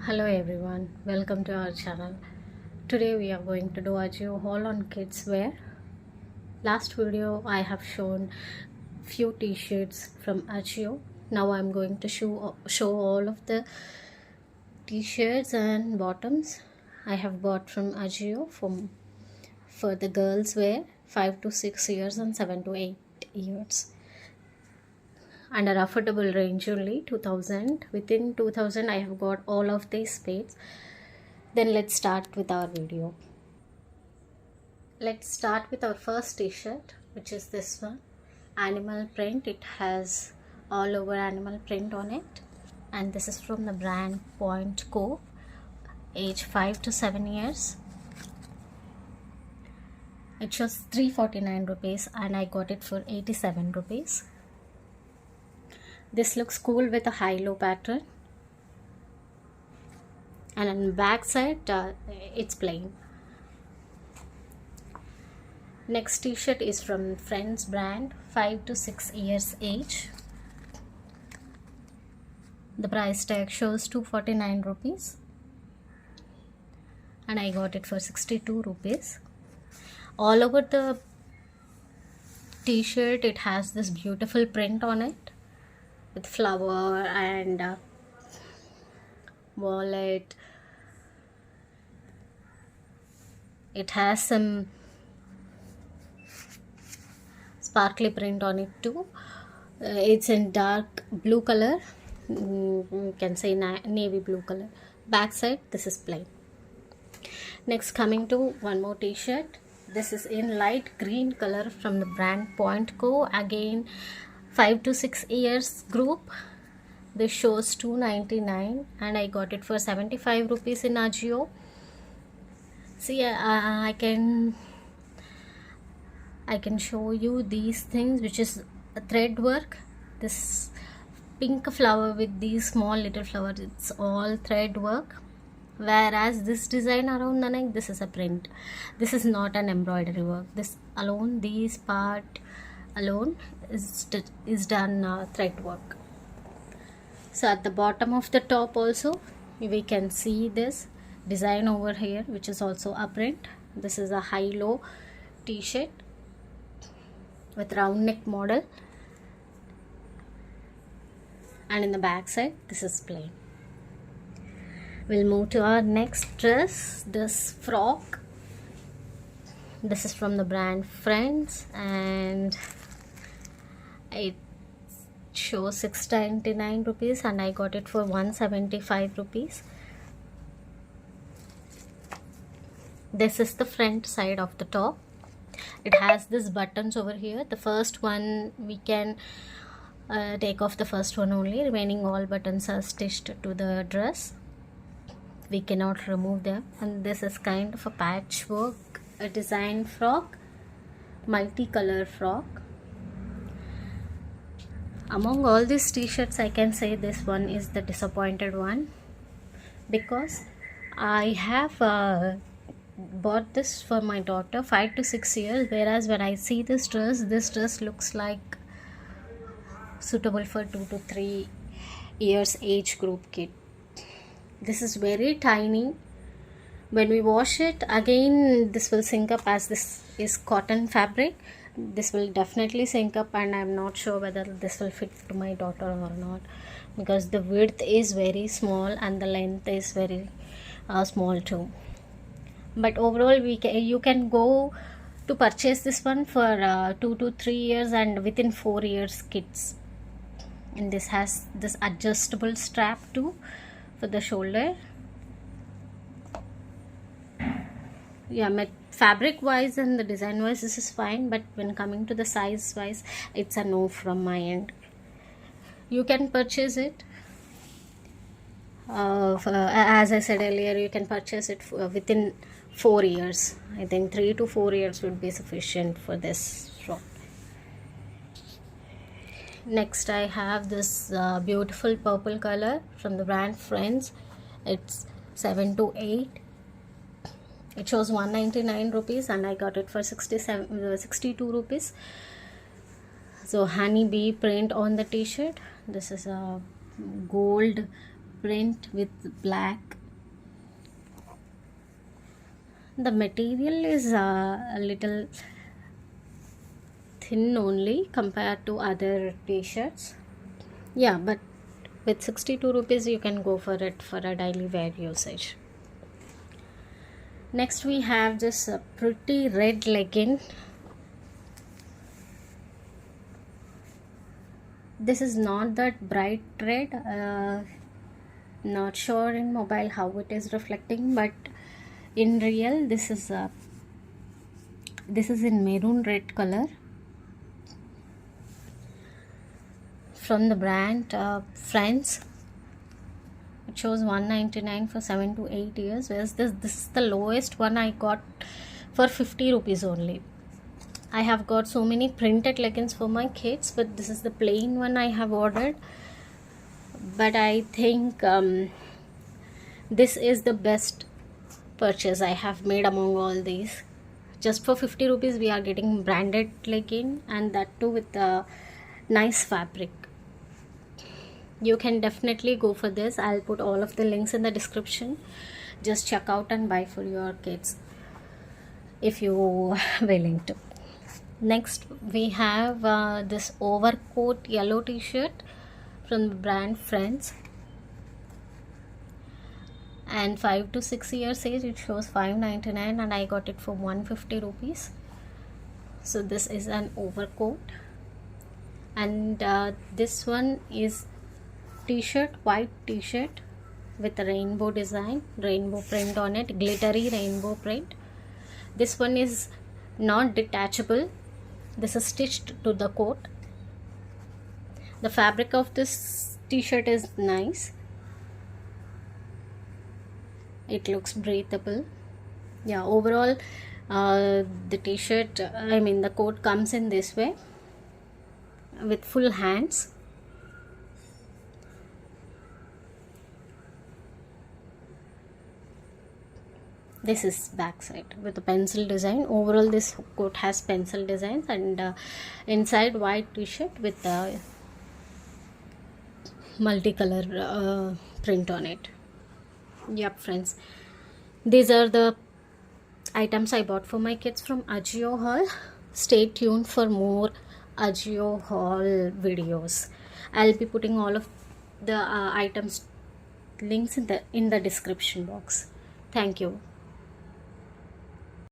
Hello everyone, welcome to our channel. Today we are going to do Ajio Haul on kids wear. Last video I have shown few t-shirts from Ajio. Now I'm going to show all of the t-shirts and bottoms I have bought from Ajio for the girls wear 5 to 6 years and 7 to 8 years. Under affordable range only, 2000. Within 2000 I have got all of these spades. Then let's start with our video. Let's start with our first t-shirt, which is this one, animal print. It has all over animal print on it, and this is from the brand Cove, age 5 to 7 years. It shows 349 rupees and I got it for 87 rupees. This looks cool with a high-low pattern, and on the back side it's plain. Next t-shirt is from Friends brand, 5 to 6 years age. The price tag shows 249 rupees and I got it for 62 rupees. All over the t-shirt it has this beautiful print on it with flower and wallet. It has some sparkly print on it too. It's in dark blue color, you can say navy blue color. Back side this is plain. Next, coming to one more t-shirt. This is in light green color from the brand Co. Again 5 to 6 years group. This shows 299 and I got it for 75 rupees in Ajio. See, I can show you these things, which is a thread work. This pink flower with these small little flowers, it's all thread work. Whereas this design around the neck, this is a print. This is not an embroidery work. This alone, these part alone is done thread work. So at the bottom of the top also we can see this design over here, which is also a print. This is a high-low t-shirt with round neck model, and in the back side this is plain. We'll move to our next dress. This frock, this is from the brand Friends and it shows 699 rupees and I got it for 175 rupees. This is the front side of the top. It has these buttons over here. The first one we can take off the first one only. Remaining all buttons are stitched to the dress. We cannot remove them. And this is kind of a patchwork, a design frock, multicolor frock. Among all these t-shirts, I can say this one is the disappointed one, because I have bought this for my daughter 5 to 6 years, whereas when I see this dress looks like suitable for 2 to 3 years age group kid. This is very tiny. When we wash it again, this will sink up, as this is cotton fabric. This will definitely sink up, and I'm not sure whether this will fit to my daughter or not, because the width is very small and the length is very small too. But overall you can go to purchase this one for 2 to 3 years and within 4 years kids. And this has this adjustable strap too for the shoulder. Yeah, fabric wise and the design wise this is fine, but when coming to the size wise it's a no from my end. You can purchase it as I said earlier, you can purchase it within 4 years. I think 3 to 4 years would be sufficient for this frock. Next I have this beautiful purple color from the brand Friends. It's 7 to 8. It shows 199 rupees and I got it for 62 rupees. So honey bee print on the t-shirt. This is a gold print with black The material is a little thin only compared to other t-shirts. Yeah, but with 62 rupees you can go for it for a daily wear usage. Next we have this pretty red legging. This is not that bright red, not sure in mobile how it is reflecting, but in real this is in maroon red color, from the brand Friends. It shows 199 for 7 to 8 years, whereas this is the lowest one I got for 50 rupees only. I have got so many printed leggings for my kids, but this is the plain one I have ordered. But I think this is the best purchase I have made among all these. Just for 50 rupees we are getting branded legging, and that too with a nice fabric. You can definitely go for this. I'll put all of the links in the description. Just check out and buy for your kids if you are willing to. Next we have this overcoat yellow t-shirt from the brand Friends, and 5 to 6 years age. It shows 599 and I got it for 150 rupees. So this is an overcoat, and this one is t-shirt, white t-shirt with a rainbow design, rainbow print on it, glittery rainbow print. This one is not detachable. This is stitched to the coat. The fabric of this t-shirt is nice. It looks breathable. Yeah, overall the t-shirt, the coat comes in this way with full hands. This is backside with a pencil design. Overall this coat has pencil designs, and inside white t-shirt with a multicolor print on it. Yep friends, these are the items I bought for my kids from Ajio Haul. Stay tuned for more Ajio Haul videos. I'll be putting all of the items links in the description box. Thank you.